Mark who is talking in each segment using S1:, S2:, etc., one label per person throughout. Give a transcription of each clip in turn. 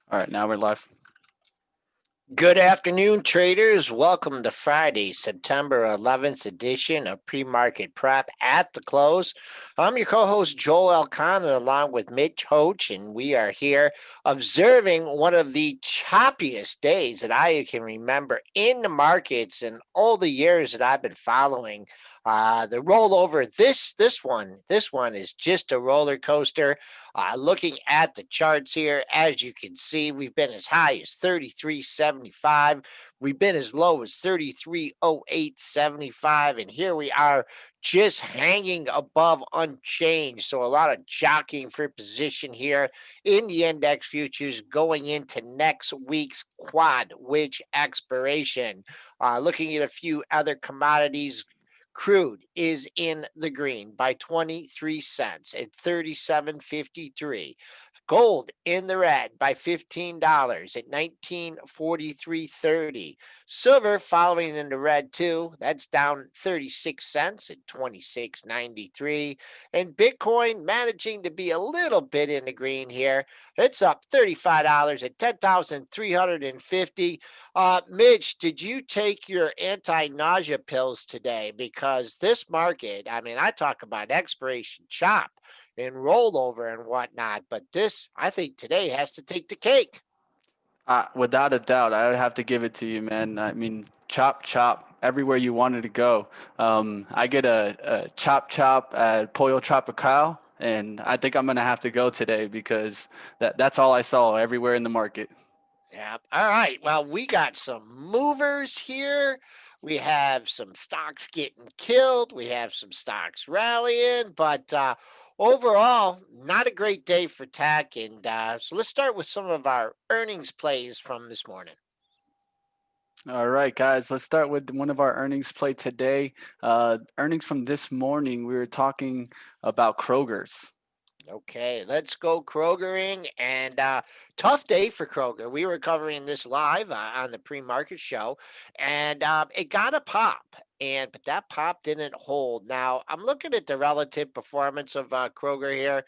S1: All right, now we're live.
S2: Good afternoon, traders. Welcome to Friday, September 11th edition of Premarket Prep at the close. I'm your co-host, Joel Elconin, along with Mitch Hoach, and we are here observing one of the choppiest days that I can remember in the markets in all the years that I've been following. The rollover, this one is just a roller coaster. Looking at the charts here, as you can see, we've been as high as 33.75. We've been as low as 33.0875. And here we are just hanging above unchanged. So a lot of jockeying for position here in the index futures going into next week's quad witch expiration. Looking at a few other commodities, crude is in the green by 23 cents at 37.53. Gold in the red by $15 at 1943.30. Silver following in the red too. That's down 36 cents at 26.93. And Bitcoin managing to be a little bit in the green here. It's up $35 at 10,350. Mitch, did you take your anti-nausea pills today? Because this market, I mean, I talk about expiration chop and rollover and whatnot, but this, I think today has to take the cake.
S1: Without a doubt, I would have to give it to you, man. I mean, chop, chop, everywhere you wanted to go. I get a chop, chop at Pollo Tropical, and I think I'm going to have to go today because that's all I saw everywhere in the market.
S2: Yeah. All right. Well, we got some movers here. We have some stocks getting killed. We have some stocks rallying, but overall, not a great day for tech. And so let's start with some of our earnings plays from this morning.
S1: All right, guys, let's start with one of our earnings play today. Earnings from this morning, we were talking about Kroger's.
S2: Okay, let's go Krogering. And tough day for Kroger. We were covering this live on the pre-market show, and it got a pop. But that pop didn't hold. Now I'm looking at the relative performance of Kroger here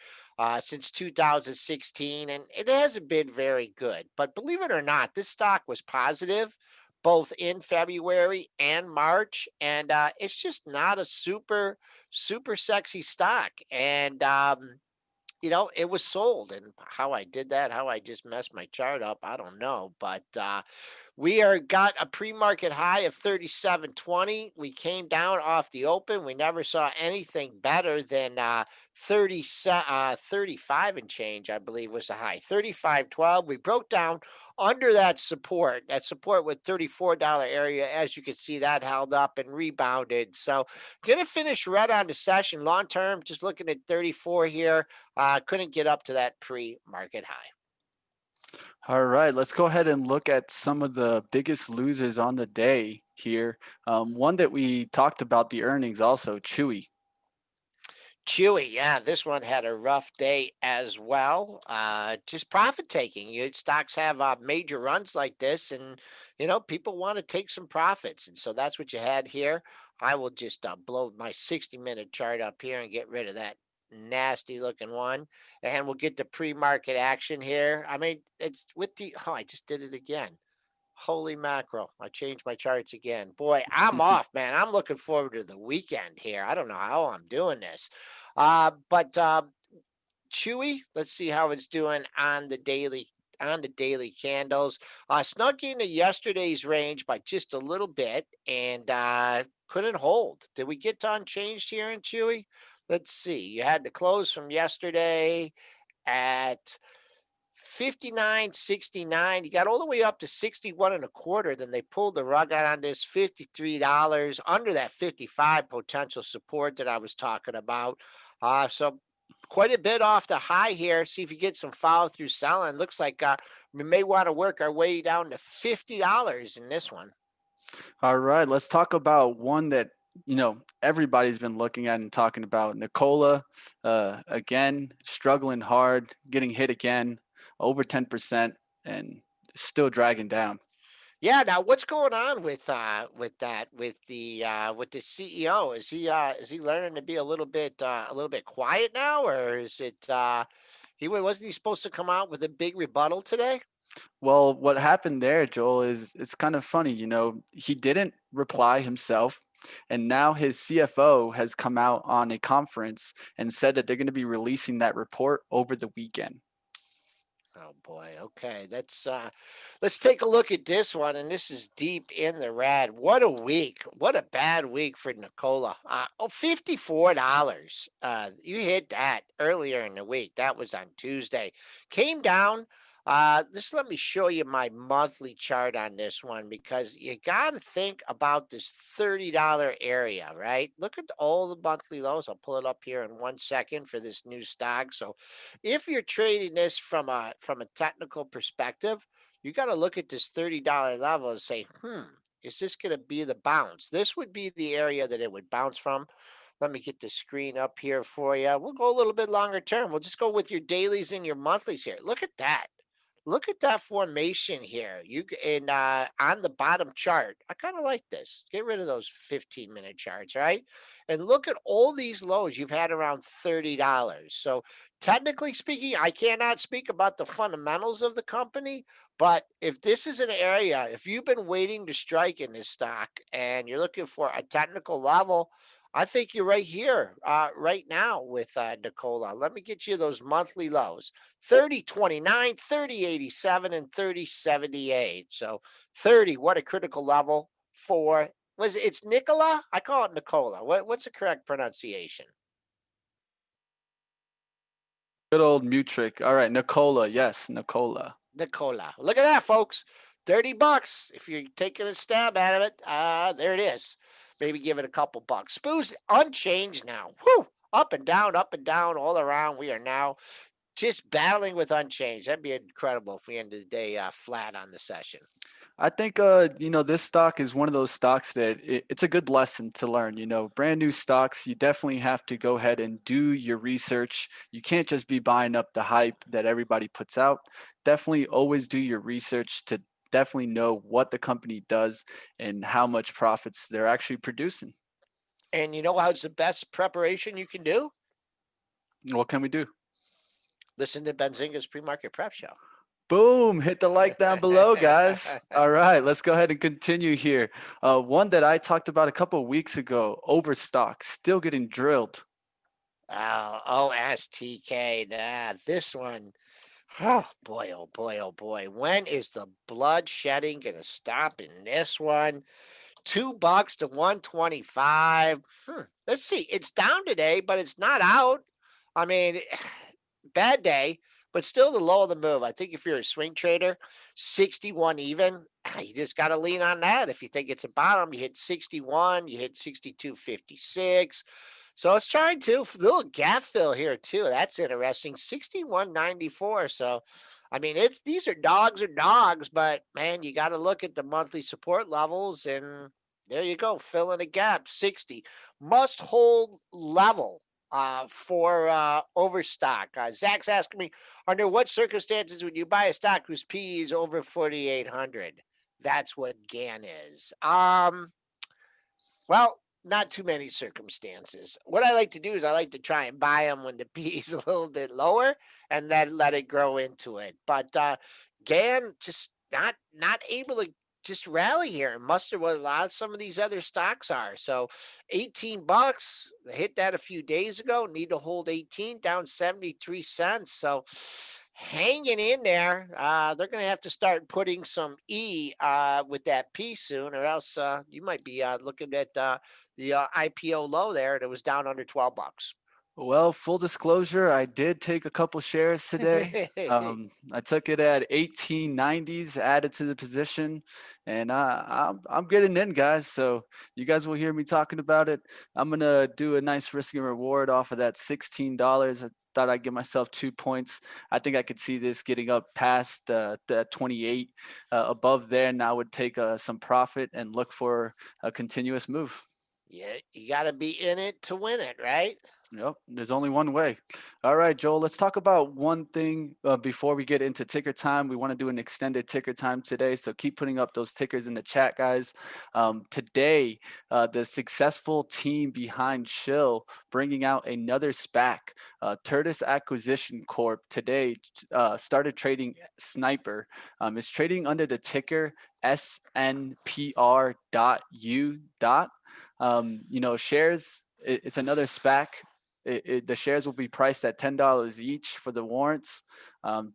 S2: since 2016, and it hasn't been very good. But believe it or not, this stock was positive both in February and March, and it's just not a super sexy stock. And it was sold, and how I did that, how I just messed my chart up, I don't know. But we are got a pre-market high of 37.20. We came down off the open. We never saw anything better than 35 and change, I believe was the high. 35.12. We broke down under that support with $34 area. As you can see, that held up and rebounded. So gonna finish red on the session. Long term, just looking at 34 here. Couldn't get up to that pre-market high.
S1: All right, let's go ahead and look at some of the biggest losers on the day here. One that we talked about the earnings also, Chewy.
S2: Chewy, yeah, this one had a rough day as well. Just profit taking. Stocks have major runs like this, and people want to take some profits, and so that's what you had here. I will just blow my 60-minute chart up here and get rid of that nasty looking one, and we'll get the pre-market action here. I mean, it's with the I just did it again. Holy mackerel. I changed my charts again. Boy, I'm off, man. I'm looking forward to the weekend here. I don't know how I'm doing this. But Chewy, let's see how it's doing on the daily candles. Snuck into yesterday's range by just a little bit and couldn't hold. Did we get to unchanged here in Chewy? Let's see. You had to close from yesterday at 59.69. You got all the way up to 61 and a quarter. Then they pulled the rug out on this $53 under that 55 potential support that I was talking about. So quite a bit off the high here. See if you get some follow through selling. Looks like we may want to work our way down to $50 in this one.
S1: All right, let's talk about one that everybody's been looking at and talking about. Nicola, again, struggling hard, getting hit again, over 10%, and still dragging down.
S2: Yeah. Now, what's going on with the CEO? Is he learning to be a little bit quiet now, or is it wasn't he supposed to come out with a big rebuttal today?
S1: Well, what happened there, Joel, is it's kind of funny. He didn't reply himself, and now his CFO has come out on a conference and said that they're going to be releasing that report over the weekend.
S2: Oh boy. Okay. Let's take a look at this one. And this is deep in the red. What a week. What a bad week for Nicola. $54. You hit that earlier in the week. That was on Tuesday. Came down. Just let me show you my monthly chart on this one because you got to think about this $30 area, right? Look at all the monthly lows. I'll pull it up here in 1 second for this new stock. So if you're trading this from a technical perspective, you got to look at this $30 level and say, is this going to be the bounce? This would be the area that it would bounce from. Let me get the screen up here for you. We'll go a little bit longer term. We'll just go with your dailies and your monthlies here. Look at that. Look at that formation here. On the bottom chart, I kind of like this. Get rid of those 15-minute charts, right? And look at all these lows you've had around $30. So technically speaking, I cannot speak about the fundamentals of the company, but if this is an area, if you've been waiting to strike in this stock and you're looking for a technical level, I think you're right here, right now with Nicola. Let me get you those monthly lows. 30.29, 30.87, and 30.78. So 30, what a critical level for it's Nicola? I call it Nicola. What's the correct pronunciation?
S1: Good old Mutrick. All right, Nicola. Yes, Nicola.
S2: Nicola. Look at that, folks. $30 if you're taking a stab at it. There it is. Maybe give it a couple bucks. Spoo's unchanged now. Whew! Up and down, all around. We are now just battling with unchanged. That'd be incredible if we ended the day flat on the session.
S1: I think this stock is one of those stocks that it's a good lesson to learn. Brand new stocks, you definitely have to go ahead and do your research. You can't just be buying up the hype that everybody puts out. Definitely always do your research to definitely know what the company does and how much profits they're actually producing.
S2: And you know how's the best preparation you can do?
S1: What can we do?
S2: Listen to Benzinga's Premarket Prep show.
S1: Boom, hit the like down below, guys. All right, let's go ahead and continue here. One that I talked about a couple of weeks ago, Overstock, still getting drilled.
S2: Oh, OSTK. This one. Oh boy, oh boy, oh boy. When is the blood shedding going to stop in this one? $2 to 125. Let's see. It's down today, but it's not out. I mean, bad day, but still the low of the move. I think if you're a swing trader, 61 even, you just got to lean on that. If you think it's a bottom, you hit 61, you hit 62.56. So it's trying to little gap fill here too. That's interesting. 61.94. So I mean, these are dogs, but man, you got to look at the monthly support levels, and there you go, fill in a gap. 60 must hold level for Overstock. Zach's asking me, under what circumstances would you buy a stock whose P is over 4,800? That's what GAN is. Well, not too many circumstances. What I like to do is I like to try and buy them when the P is a little bit lower and then let it grow into it. But GAN just not able to just rally here and muster what a lot of some of these other stocks are. So $18, hit that a few days ago, need to hold 18, down 73 cents. So hanging in there. They're going to have to start putting some E with that P soon, or else you might be looking at the IPO low there that was down under $12.
S1: Well, full disclosure, I did take a couple shares today. I took it at 1890s, added to the position, and I'm getting in, guys. So you guys will hear me talking about it. I'm gonna do a nice risk and reward off of that $16. I thought I'd give myself 2 points. I think I could see this getting up past the 28 above there, and I would take some profit and look for a continuous move.
S2: Yeah, you got to be in it to win it, right?
S1: Yep, there's only one way. All right, Joel, let's talk about one thing before we get into ticker time. We want to do an extended ticker time today, so keep putting up those tickers in the chat, guys. Today, the successful team behind Shill bringing out another SPAC, Turtis Acquisition Corp. Today started trading Sniper. It's trading under the ticker SNPR.U. Shares. It's another SPAC. The shares will be priced at $10 each for the warrants.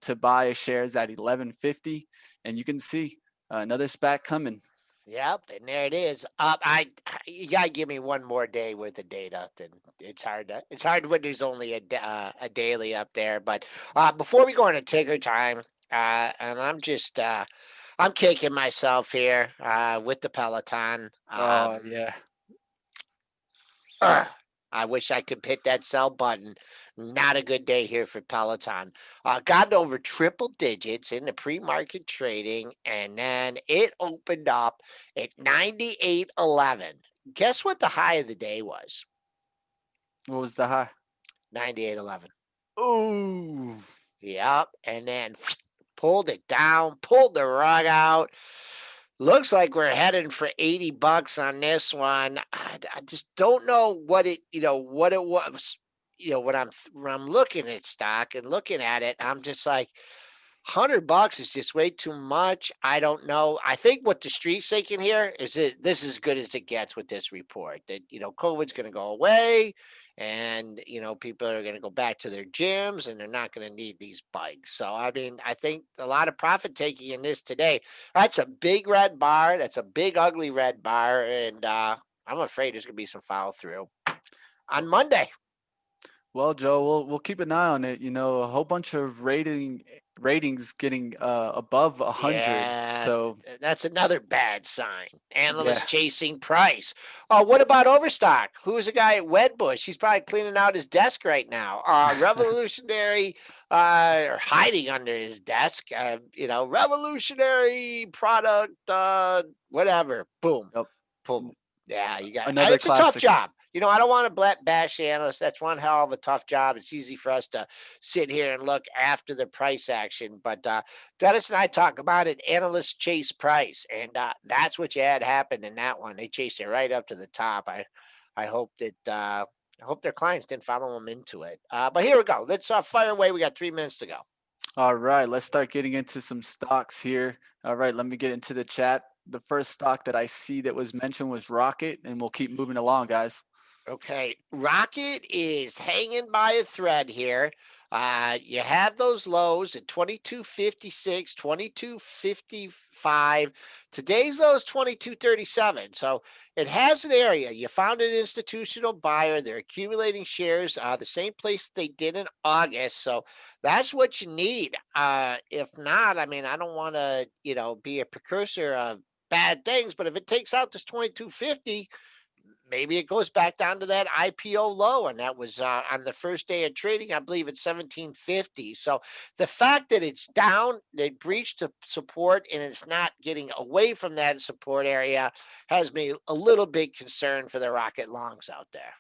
S1: To buy shares at $11.50, and you can see another SPAC coming.
S2: Yep, and there it is. You gotta give me one more day worth of data. Then it's hard when there's only a daily up there. But before we go into ticker time, and I'm kicking myself here with the Peloton.
S1: Oh yeah.
S2: I wish I could hit that sell button. Not a good day here for Peloton. Got over triple digits in the pre-market trading, and then it opened up at 98.11. Guess what the high of the day was?
S1: What was the high?
S2: 98.11.
S1: Ooh.
S2: Yep, and then pulled it down, pulled the rug out. Looks like we're heading for $80 on this one. I just don't know what what it was. When I'm looking at stock and looking at it, I'm just like, $100 is just way too much. I don't know. I think what the street's thinking here is that this is as good as it gets with this report. That COVID's going to go away, and people are going to go back to their gyms, and they're not going to need these bikes. So I mean, I think a lot of profit taking in this today. That's a big red bar. That's a big ugly red bar, and I'm afraid there's going to be some follow through on Monday.
S1: Well, Joe, we'll keep an eye on it. A whole bunch of ratings getting above 100.
S2: Yeah,
S1: So
S2: that's another bad sign.
S1: yeah.
S2: Analysts chasing price. Oh, what about Overstock? Who's the guy at Wedbush? He's probably cleaning out his desk right now. Revolutionary, or hiding under his desk. Revolutionary product, whatever. Boom,
S1: Yep.
S2: boom. Yeah, you got.
S1: Another
S2: It's a tough
S1: classic.
S2: job. I don't want to bash the analysts. That's one hell of a tough job. It's easy for us to sit here and look after the price action, but Dennis and I talk about it. Analysts chase price, and that's what you had happen in that one. They chased it right up to the top. I hope that I hope their clients didn't follow them into it. But here we go. Let's fire away. We got 3 minutes to go.
S1: All right, let's start getting into some stocks here. All right, let me get into the chat. The first stock that I see that was mentioned was Rocket, and we'll keep moving along, guys.
S2: Okay, Rocket is hanging by a thread here. You have those lows at 22.56, 22.55. Today's low is 22.37. So it has an area. You found an institutional buyer. They're accumulating shares, the same place they did in August. So that's what you need. If not, I mean, I don't want to, be a precursor of bad things, but if it takes out this 22.50, maybe it goes back down to that IPO low, and that was on the first day of trading. I believe it's 1750. So the fact that it's down, they breached the support, and it's not getting away from that support area has me a little bit concerned for the rocket longs out there.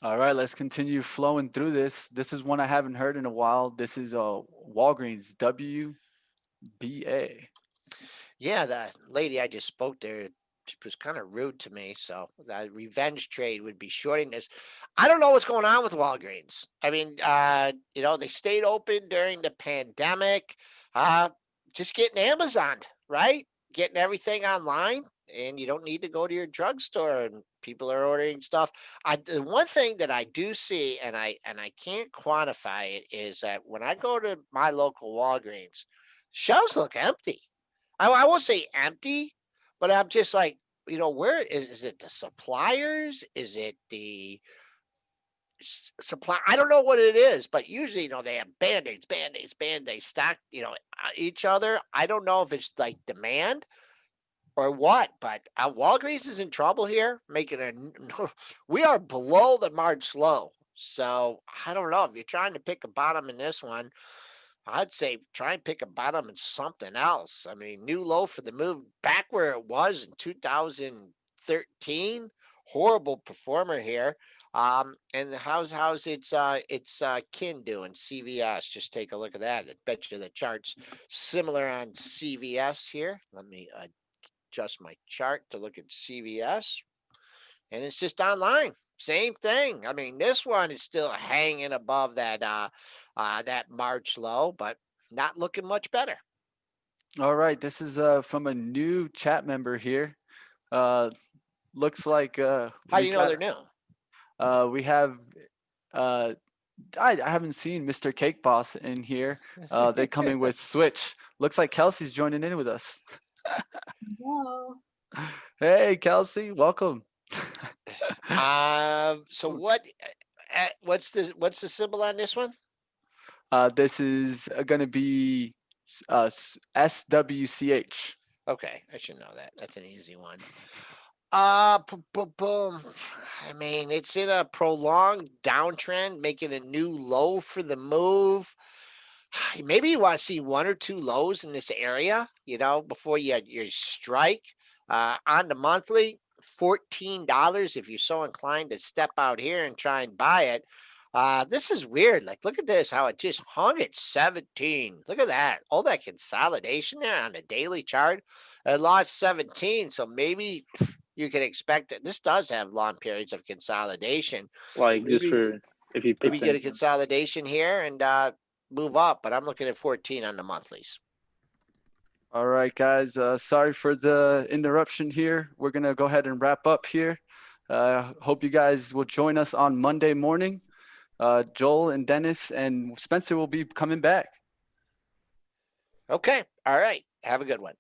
S1: All right, let's continue flowing through this. This is one I haven't heard in a while. This is Walgreens, WBA.
S2: Yeah, the lady I just spoke to, she was kind of rude to me. So that revenge trade would be shorting this. I don't know what's going on with Walgreens. I mean, they stayed open during the pandemic. Uh, just getting Amazon, right? Getting everything online, and you don't need to go to your drugstore, and people are ordering stuff. The one thing that I do see, and I can't quantify it, is that when I go to my local Walgreens, shelves look empty. I won't say empty, but I'm just like, where is it the suppliers? Is it the supply? I don't know what it is, but usually, they have band-aids stacked, each other. I don't know if it's like demand or what, but Walgreens is in trouble here, we are below the March low. So I don't know if you're trying to pick a bottom in this one. I'd say try and pick a bottom in something else. I mean, new low for the move back where it was in 2013, horrible performer here. And how's its kin doing? CVS. Just take a look at that. I bet you the chart's similar on CVS here. Let me adjust my chart to look at CVS, and it's just online. Same thing. I mean, this one is still hanging above that March low, but not looking much better.
S1: All right, this is from a new chat member here. Looks like
S2: How do you know they're new?
S1: we have I haven't seen Mr. Cake Boss in here. They're coming with Switch. Looks like Kelsey's joining in with us.
S3: Hello.
S1: Hey, Kelsey, welcome.
S2: So what's the symbol on this one?
S1: This is going to be SWCH.
S2: Okay, I should know that. That's an easy one. Boom. I mean, it's in a prolonged downtrend, making a new low for the move. Maybe you want to see one or two lows in this area, before you strike. On the monthly, $14 if you're so inclined to step out here and try and buy it. This is weird. Like, look at this, how it just hung at 17. Look at that. All that consolidation there on the daily chart. It lost 17. So maybe you can expect that this does have long periods of consolidation.
S4: Like
S2: maybe,
S4: just for if you
S2: maybe get a consolidation here and move up. But I'm looking at 14 on the monthlies.
S1: All right, guys. Sorry for the interruption here. We're going to go ahead and wrap up here. Hope you guys will join us on Monday morning. Joel and Dennis and Spencer will be coming back.
S2: Okay. All right. Have a good one.